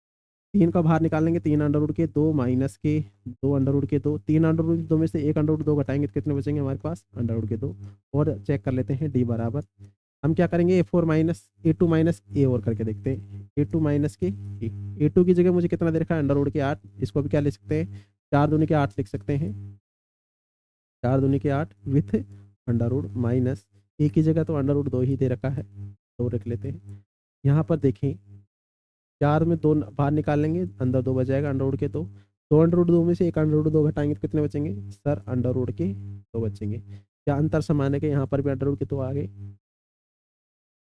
S1: 3 का बाहर निकाल लेंगे, 3 अंडर रूट के 2 माइनस के 2 अंडर रूट के 2, 3 अंडर रूट 2 में से 1 अंडर रूट 2 घटाएंगे तो कितने बचेंगे हमारे पास अंडर रूट के 2। और चेक कर लेते हैं डी बराबर, हम क्या करेंगे ए4 माइनस ए2 माइनस ए और करके देखते हैं, ए2 माइनस के ए2 की जगह मुझे कितना दे रखा है अंडर रूट के 8, इसको भी क्या लिख सकते हैं 4 दूनी के 8 लिख सकते हैं, 4 दूनी के 8 विथ अंडर रूट माइनस ए की जगह तो अंडर रूट 2 ही दे रखा है, 2 रख लेते हैं। यहाँ पर देखें 4 में 2 बाहर निकाल लेंगे, अंदर 2 बच जाएगा अंडर रूट के 2, 2 अंडर रूट 2 में से 1 अंडर रूट 2 घटाएंगे तो कितने बचेंगे सर अंडर रूट के 2 बचेंगे। क्या अंतर समान है कि यहाँ पर भी अंडर रूट के 2 आ गए,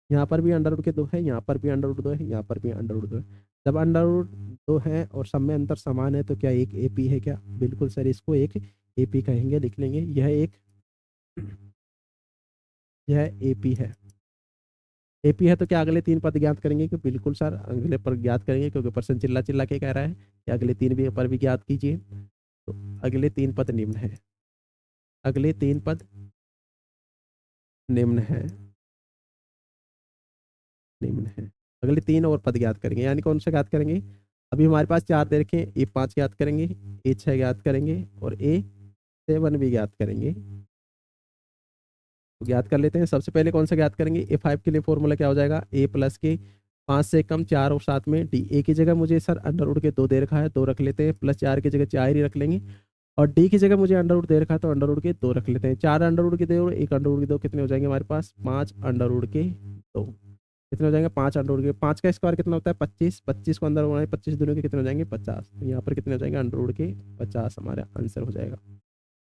S1: यहाँ पर भी अंडर रूट के 2 है, यहाँ पर भी अंडर रूट 2 है, यहाँ पर भी अंडर रूट 2 है। जब अंडर रूट 2 है और सब में अंतर समान है तो क्या एक एपी है क्या, बिल्कुल सर इसको एक एपी कहेंगे, लिख लेंगे यह एपी है। एपी है तो क्या अगले 3 पद ज्ञात करेंगे कि बिल्कुल सर अगले पर ज्ञात करेंगे, क्योंकि पर्सन चिल्ला चिल्ला के कह रहा है कि अगले 3 भी पर भी ज्ञात कीजिए। तो अगले 3 पद निम्न है, अगले 3 पद निम्न है, निम्न है। अगले 3 और पद ज्ञात करेंगे, यानी कौन सा ज्ञात करेंगे, अभी हमारे पास 4 दे रखे हैं, ए5 ज्ञात करेंगे, ए6 ज्ञात करेंगे और ए7 भी ज्ञात करेंगे। तो ज्ञात कर लेते हैं। सबसे पहले कौन सा ज्ञात करेंगे, ए5 के लिए फॉर्मूला क्या हो जाएगा ए प्लस के 5 से कम 4 और साथ में डी। ए की जगह मुझे सर अंडर रूट के 2 दे रखा है, 2 रख लेते हैं, प्लस 4 की जगह 4 ही रख लेंगे। और डी की जगह मुझे अंडर रूट दे रखा है तो अंडर रूट के 2 रख लेते हैं। 4 अंडर रूट के 2 और 1 अंडर रूट के 2 कितने हो जाएंगे हमारे पास? 5 अंडर रूट के 2 कितने हो जाएंगे? 5 अंडर रूट के 5 का स्क्वायर कितना होता है? 25। 25 को अंदर बनाए 25 दूनी के कितने हो जाएंगे? 50। तो यहाँ पर कितने हो जाएंगे? अंडर रूट के 50 हमारा आंसर हो जाएगा।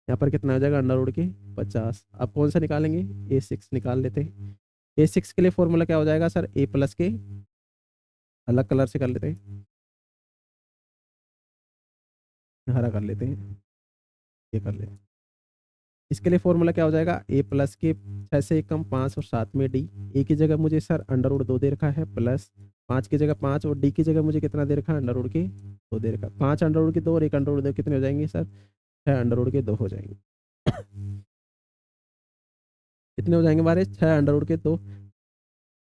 S1: यहाँ पर कितना हो जाएगा? अंडर रूट के 50। अब कौन सा निकालेंगे? A6 निकाल लेते हैं। A6 के लिए फॉर्मूला क्या हो जाएगा सर? ए प्लस के, अलग कलर से कर लेते हैं, हरा कर लेते हैं, ये कर लेते हैं। इसके लिए फॉर्मूला क्या हो जाएगा? ए प्लस के 6 से कम 5 और साथ में डी। ए की जगह मुझे सर अंडर रूट 2 दे रखा है, प्लस 5 की जगह 5 और डी की जगह मुझे कितना दे रखा है? अंडर रूट के 2 दे रखा है। 5 अंडर रूट के 2 और 1 अंडर रूट 2 कितने हो जाएंगे सर? 6 अंडर रूट के 2 हो जाएंगे। कितने हो जाएंगे हमारे? 6 अंडर रूट के 2।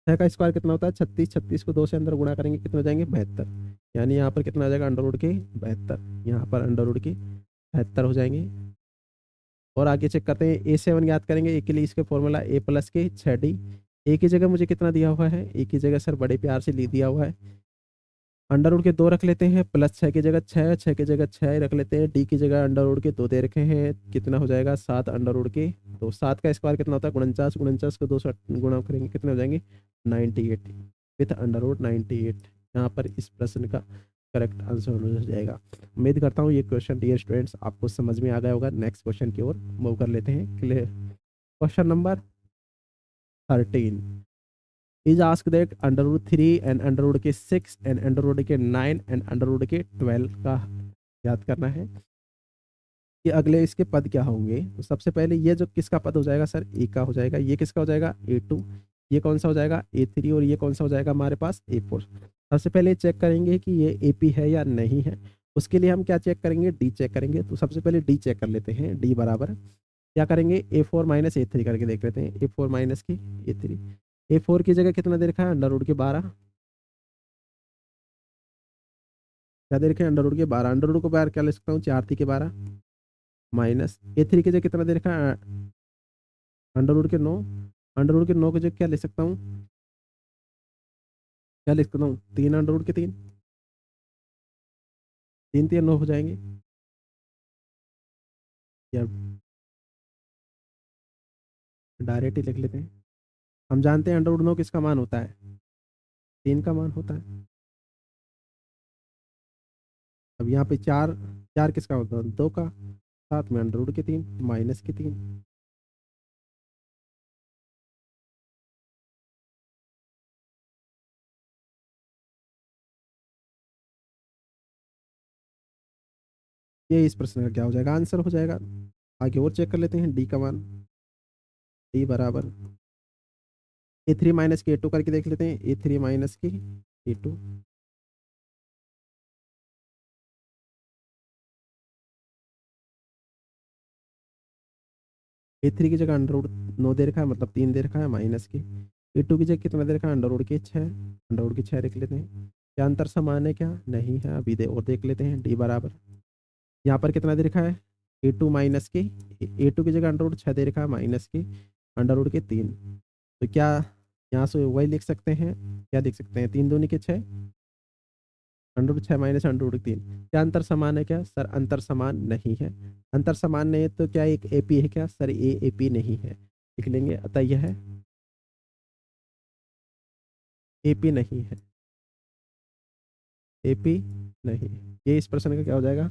S1: 6 का स्क्वायर कितना होता है? 36। 36 को 2 से अंदर गुणा करेंगे कितने हो जाएंगे? 72। यानी यहाँ पर कितना आ जाएगा? अंडर रूट के 72। यहाँ पर अंडर रूट के 72 हो जाएंगे। और आगे चेक करते हैं। A7 याद करेंगे। ए के लिए इसके फॉर्मूला ए प्लस के 6D। ए की जगह मुझे कितना दिया हुआ है? ए की जगह सर बड़े प्यार से लिख दिया हुआ है, अंडर रूट के 2 रख लेते हैं, प्लस 6 की जगह 6, 6 की जगह 6 रख लेते हैं। डी की जगह अंडर रूट के 2 दे रखे हैं, कितना हो जाएगा? 7 अंडर रूट के 2। 7 का स्क्वायर कितना होता है? 49। 49 को 2 से गुणा करेंगे कितने हो जाएंगे? 98 विथ अंडर रूट 98। यहाँ पर इस प्रश्न का करेक्ट आंसर हो जाएगा। उम्मीद करता हूँ ये क्वेश्चन डियर स्टूडेंट्स आपको समझ में आ गया होगा। नेक्स्ट क्वेश्चन की ओर मूव कर लेते हैं। Clear? Question number 13 is ask that under root 3 and under root के 6 एंड अंडर रूट के 9 एंड अंडर रूट के 12 का याद करना है कि अगले इसके पद क्या होंगे। तो सबसे पहले ये जो किसका पद हो जाएगा सर? ए का हो जाएगा। ये किसका हो जाएगा? A2। ये कौन सा हो जाएगा? A3। और ये कौन सा हो जाएगा हमारे पास? A4। सबसे पहले चेक करेंगे कि ये AP है या नहीं है। उसके लिए हम क्या चेक करेंगे? डी चेक करेंगे। तो सबसे पहले डी चेक कर लेते हैं। डी बराबर क्या करेंगे? A4 माइनस A3 करके देख लेते हैं। A4 माइनस की A3। A4 की जगह कितना दे रखा है? अंडर रूट के 12। क्या दे रखे हैं? अंडर रूट के 12। अंडर रूट को बाहर क्या ले सकता हूँ? 4 थी के 12 माइनस A3 की जगह कितना दे रखा है? अंडर रूट के 9। अंडर रूट के 9 की जगह क्या ले सकता हूँ? क्या लिख सकता हूँ? 3 अंडर रूट के 3। 3 3 9 हो जाएंगे। या डायरेक्ट ही लिख लेते हैं। हम जानते हैं अंडर रूट 9 किसका मान होता है? 3 का मान होता है। अब यहाँ पे 4, 4 किसका होता है? 2 का। साथ में अंडर रूट के 3 माइनस के 3। ये इस प्रश्न का क्या हो जाएगा? आंसर हो जाएगा। आगे और चेक कर लेते हैं। डी का मान डी बराबर A3 माइनस के A2 करके देख लेते हैं। A3 माइनस की A2। A3 की जगह अंडर रूट 9 दे रखा है, मतलब 3 दे रखा है, माइनस की A2 की जगह कितना दे रखा है? अंडर रूट के 6। अंडर रूट के 6 देख लेते हैं। क्या अंतर समान है? क्या नहीं है? अभी दे और देख लेते हैं। डी बराबर यहाँ पर कितना दे रखा है? A2 माइनस की A2 की जगह अंडर रूट 6 दे रखा है, माइनस की अंडर रूट के 3। तो क्या यहाँ से वही लिख सकते हैं? क्या लिख सकते हैं? 3 दूनी के 6 under root 6 minus under root 3। क्या अंतर समान है? क्या सर अंतर समान नहीं है। अंतर समान नहीं है तो क्या एक AP है? क्या सर ये AP नहीं है। लिख लेंगे। अतः यह है AP नहीं है। AP नहीं। ये इस प्रश्न का क्या हो जाएगा?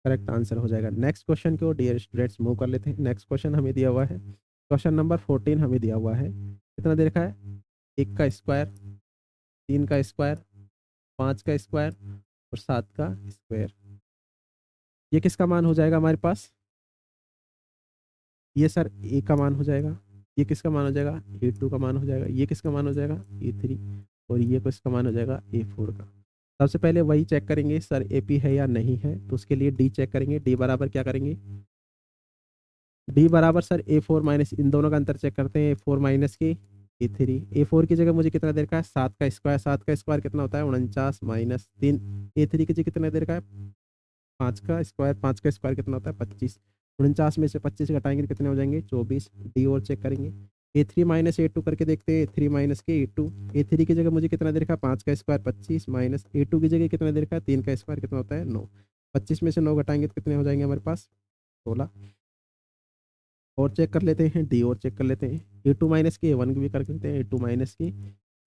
S1: करेक्ट आंसर हो जाएगा। नेक्स्ट क्वेश्चन को डियर स्टूडेंट्स मूव कर लेते हैं। नेक्स्ट क्वेश्चन हमें दिया हुआ है। क्वेश्चन नंबर 14 हमें दिया हुआ है। कितना दे रखा है? 1 का स्क्वायर, 3 का स्क्वायर, 5 का स्क्वायर और 7 का स्क्वायर। ये किसका मान हो जाएगा हमारे पास? ये सर ए का मान हो जाएगा। ये किसका मान हो जाएगा? A2 का मान हो जाएगा। ये किसका मान हो जाएगा? A3। और ये किसका मान हो जाएगा? A4 का। सबसे पहले वही चेक करेंगे सर AP है या नहीं है। तो उसके लिए डी चेक करेंगे। डी बराबर क्या करेंगे? डी बराबर सर A4 माइनस, इन दोनों का अंतर चेक करते हैं। A4 माइनस की A3। A4 की जगह मुझे कितना दे रखा है? 7 का स्क्वायर। 7 का स्क्वायर कितना होता है? 49 माइनस 3। A3 की जगह कितना दे रखा है? 5 का स्क्वायर। 5 का स्क्वायर कितना होता है? 25। 49 में से 25 घटाएंगे तो कितने हो जाएंगे? 24। डी और चेक करेंगे। A3 माइनस A2 करके देखते हैं। A3 माइनस के A2, A3 की जगह मुझे कितना दे रखा है 5 का स्क्वायर 25 माइनस A2 की जगह कितना दे रखा है 3 का स्क्वायर कितना होता है 9। 25 में से 9 घटाएंगे तो कितने हो जाएंगे हमारे पास 16। और चेक कर लेते हैं डी और चेक कर लेते हैं A2 माइनस के A1 भी कर लेते हैं A2 माइनस की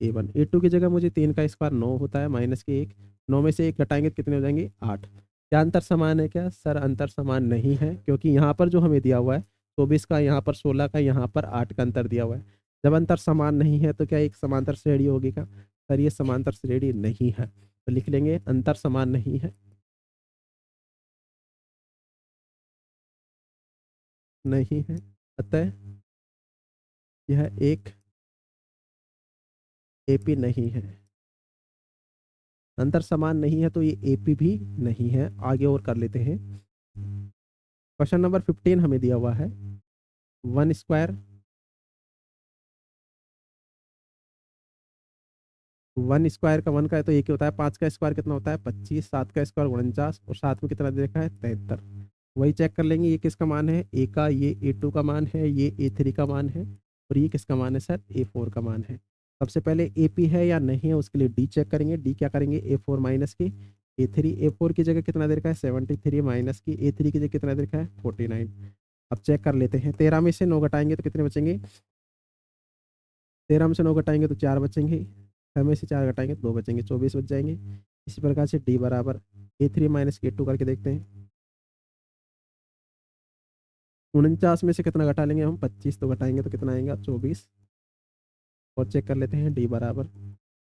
S1: A1। A2 की जगह मुझे 3 का स्क्वायर 9 होता है माइनस के 1, 9 में से 1 घटाएंगे तो कितने हो जाएंगे 8। क्या अंतर समान है क्या सर? अंतर समान नहीं है, क्योंकि यहाँ पर जो हमें दिया हुआ है 24 का, यहाँ पर 16 का, यहाँ पर 8 का अंतर दिया हुआ है। जब अंतर समान नहीं है तो क्या एक समांतर श्रेणी होगी क्या सर? ये समांतर श्रेणी नहीं है, तो लिख लेंगे अंतर समान नहीं है, नहीं है। अतः यह एक एपी नहीं है। अंतर समान नहीं है तो ये एपी भी नहीं है। आगे और कर लेते हैं। क्वेश्चन नंबर 15 हमें दिया हुआ है 1 स्क्वायर 1 स्क्वायर का 1 का है तो एक ही होता है। 5 का स्क्वायर कितना होता है 25, 7 का स्क्वायर 49 और साथ में कितना दे रखा है 73। वही चेक कर लेंगे ये किसका मान है ए का, ये A2 का मान है, ये A3 का मान है और ये किसका मान है सर A4 का मान है। सबसे पहले एपी है या नहीं है उसके लिए डी चेक करेंगे। डी क्या करेंगे A4 माइनस की A3, A4 की जगह कितना दे रखा है 73 माइनस की A3 की जगह कितना दे रखा है 49। अब चेक कर लेते हैं 13 में से 9 घटाएंगे तो कितने बचेंगे 13 में से 9 घटाएंगे तो 4 बचेंगे, 6 में से 4 घटाएंगे तो 2 बचेंगे, 24 बच जाएंगे। इसी प्रकार से डी बराबर A3 माइनस के 2 करके देखते हैं। 49 में से कितना घटा लेंगे हम 25 तो घटाएंगे तो कितना आएगा 24। और चेक कर लेते हैं डी बराबर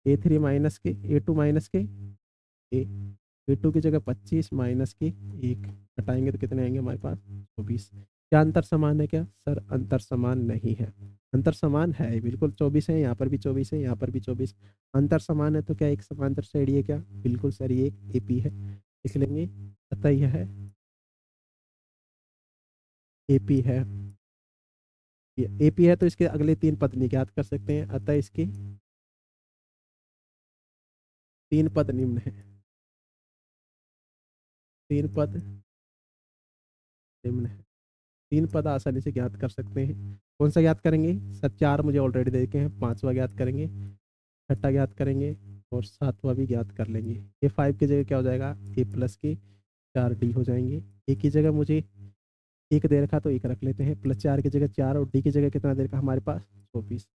S1: A3 माइनस के A2 माइनस के ए A2 की जगह 25 माइनस की 1 घटाएंगे तो कितने आएंगे हमारे पास 24। क्या अंतर समान है क्या सर? अंतर समान नहीं है। अंतर समान है बिल्कुल, 24 है, यहाँ पर भी 24 है, यहाँ पर भी 24। अंतर समान है तो क्या एक समांतर श्रेणी है क्या? बिल्कुल सर ये एक एपी है, लिख लेंगे। अतः यह है एपी है। ये एपी है तो इसके अगले 3 पद ज्ञात कर सकते हैं। अतः इसके 3 पद निम्न है, 3 पद निम्न है। 3 पद आसानी से ज्ञात कर सकते हैं। कौन सा ज्ञात करेंगे सर? 4 मुझे ऑलरेडी दे के हैं, 5वां ज्ञात करेंगे, छठा ज्ञात करेंगे और 7वां भी ज्ञात कर लेंगे। ए 5 की जगह क्या हो जाएगा ए प्लस की 4D हो जाएंगे। ए की जगह मुझे 1 दे रखा तो 1 रख लेते हैं, प्लस 4 की जगह 4 और डी की जगह कितना दे रखा हमारे पास 24।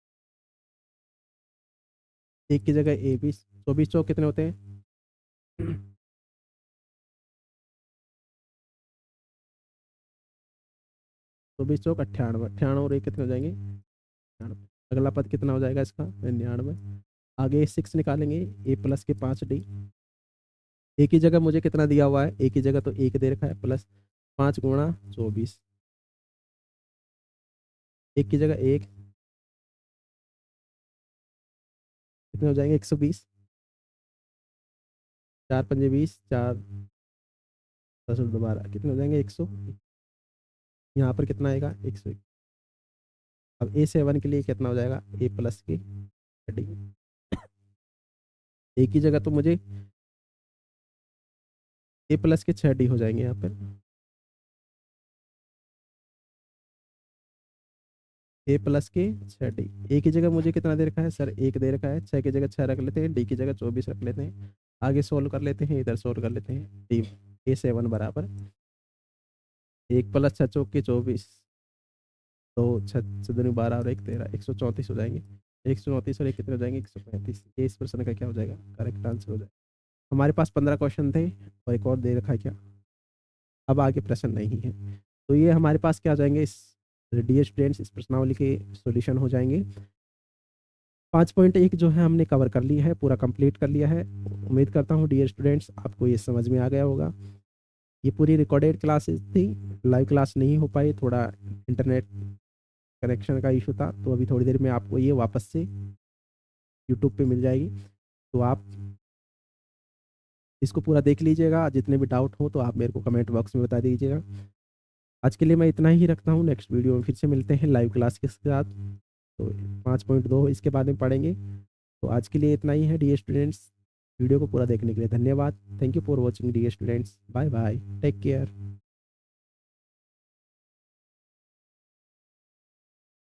S1: 1 की जगह ए 20, 24 चौक कितने होते हैं 24 चौक 98, 98 और 1 कितने हो जाएंगे 99। अगला पद कितना हो जाएगा इसका 99। आगे 6 निकालेंगे ए प्लस के 5D। ए की जगह मुझे कितना दिया हुआ है, ए की जगह तो 1 दे रखा है, प्लस 5 गुणा 24, 1 की जगह 1 कितने हो जाएंगे 120, 4 पंजे 20, 4 10 और दोबारा कितने हो जाएंगे 100। यहाँ पर कितना आएगा 100। अब A7 के लिए कितना हो जाएगा ए प्लस की डी। ए की जगह तो मुझे ए प्लस के 6D हो जाएंगे यहाँ पर। ए प्लस के 6D। ए की जगह मुझे कितना दे रखा है सर 1 दे रखा है, 6 की जगह 6 रख लेते हैं, डी की जगह 24 रख लेते हैं। आगे सोल्व कर लेते हैं, इधर सोल्व कर लेते हैं। डी A7 बराबर 1 प्लस 6 चौक के 24, 2 6 दूनी 12 और 1 13, 134 हो जाएंगे। 134 और 1 कितने हो जाएंगे 135। ये इस प्रश्न का क्या हो जाएगा करेक्ट आंसर हो जाएगा। हमारे पास 15 क्वेश्चन थे और एक और दे रखा है क्या, अब आगे प्रश्न नहीं है। तो ये हमारे पास क्या हो जाएंगे इस डियर स्टूडेंट्स इस प्रश्नावली के सॉल्यूशन हो जाएंगे। 5.1 जो है हमने कवर कर लिया है, पूरा कंप्लीट कर लिया है। उम्मीद करता हूँ डियर स्टूडेंट्स आपको ये समझ में आ गया होगा। ये पूरी रिकॉर्डेड क्लासेस थी, लाइव क्लास नहीं हो पाई, थोड़ा इंटरनेट कनेक्शन का इशू था। तो अभी थोड़ी देर में आपको ये वापस से यूट्यूब पे मिल जाएगी, तो आप इसको पूरा देख लीजिएगा। जितने भी डाउट हो तो आप मेरे को कमेंट बॉक्स में बता दीजिएगा। आज के लिए मैं इतना ही रखता हूँ, नेक्स्ट वीडियो में फिर से मिलते हैं लाइव क्लास के साथ। तो 5.2 इसके बाद में पढ़ेंगे। तो आज के लिए इतना ही है डियर स्टूडेंट्स। वीडियो को पूरा देखने के लिए धन्यवाद। Thank you for watching dear students. Bye bye, take care.